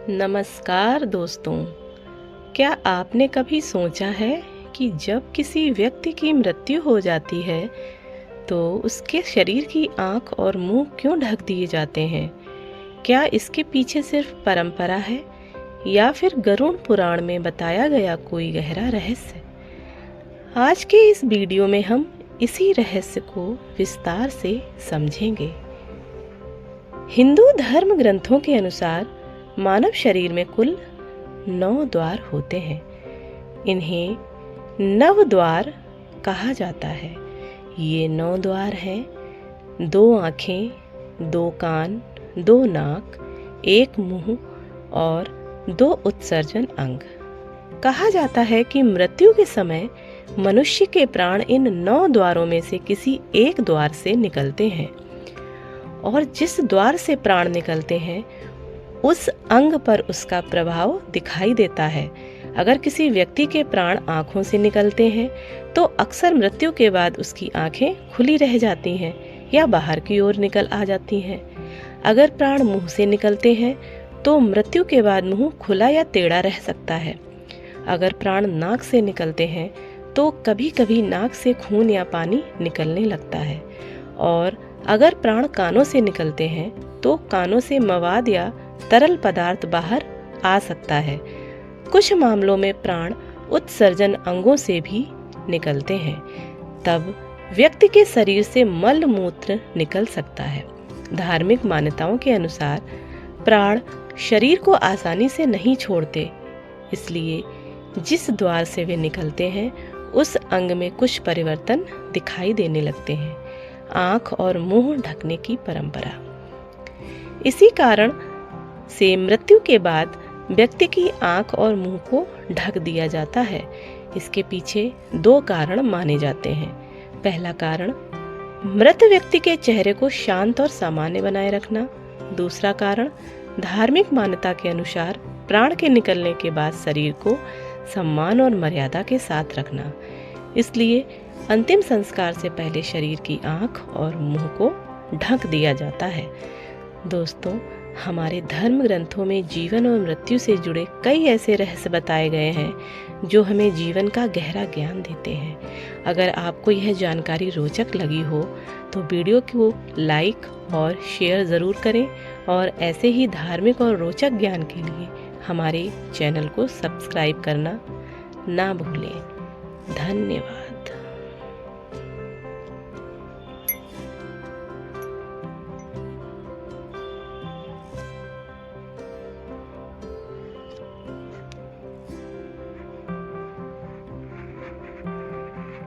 नमस्कार दोस्तों, क्या आपने कभी सोचा है कि जब किसी व्यक्ति की मृत्यु हो जाती है तो उसके शरीर की आँख और मुंह क्यों ढक दिए जाते हैं? क्या इसके पीछे सिर्फ परंपरा है या फिर गरुड़ पुराण में बताया गया कोई गहरा रहस्य? आज के इस वीडियो में हम इसी रहस्य को विस्तार से समझेंगे। हिंदू धर्म ग्रंथों के अनुसार मानव शरीर में कुल 9 द्वार होते हैं। इन्हें नव द्वार कहा जाता है। ये 9 द्वार हैं: 2 आँखें, 2 कान, 2 नाक, 1 मुंह और 2 उत्सर्जन अंग। कहा जाता है कि मृत्यु के समय मनुष्य के प्राण इन 9 द्वारों में से किसी एक द्वार से निकलते हैं और जिस द्वार से प्राण निकलते हैं उस अंग पर उसका प्रभाव दिखाई देता है। अगर किसी व्यक्ति के प्राण आँखों से निकलते हैं तो अक्सर मृत्यु के बाद उसकी आँखें खुली रह जाती हैं या बाहर की ओर निकल आ जाती हैं। अगर प्राण मुंह से निकलते हैं तो मृत्यु के बाद मुंह खुला या टेढ़ा रह सकता है। अगर प्राण नाक से निकलते हैं तो कभी कभी नाक से खून या पानी निकलने लगता है। और अगर प्राण कानों से निकलते हैं तो कानों से मवाद या तरल पदार्थ बाहर आ सकता है। कुछ मामलों में प्राण उत्सर्जन अंगों से भी निकलते हैं। तब व्यक्ति के शरीर से मल मूत्र निकल सकता है। धार्मिक मान्यताओं के अनुसार प्राण शरीर को आसानी से नहीं छोड़ते, इसलिए जिस द्वार से वे निकलते हैं उस अंग में कुछ परिवर्तन दिखाई देने लगते हैं। आँख और मुंह ढकने की परंपरा। इसी कारण से मृत्यु के बाद व्यक्ति की आंख और मुंह को ढक दिया जाता है। इसके पीछे 2 कारण माने जाते हैं। पहला कारण मृत व्यक्ति के चेहरे को शांत और सामान्य बनाए रखना। दूसरा कारण धार्मिक मान्यता के अनुसार प्राण के निकलने के बाद शरीर को सम्मान और मर्यादा के साथ रखना। इसलिए अंतिम संस्कार से पहले शरीर की आंख और मुंह को ढक दिया जाता है। दोस्तों, हमारे धर्म ग्रंथों में जीवन और मृत्यु से जुड़े कई ऐसे रहस्य बताए गए हैं जो हमें जीवन का गहरा ज्ञान देते हैं। अगर आपको यह जानकारी रोचक लगी हो तो वीडियो को लाइक और शेयर ज़रूर करें और ऐसे ही धार्मिक और रोचक ज्ञान के लिए हमारे चैनल को सब्सक्राइब करना ना भूलें। धन्यवाद।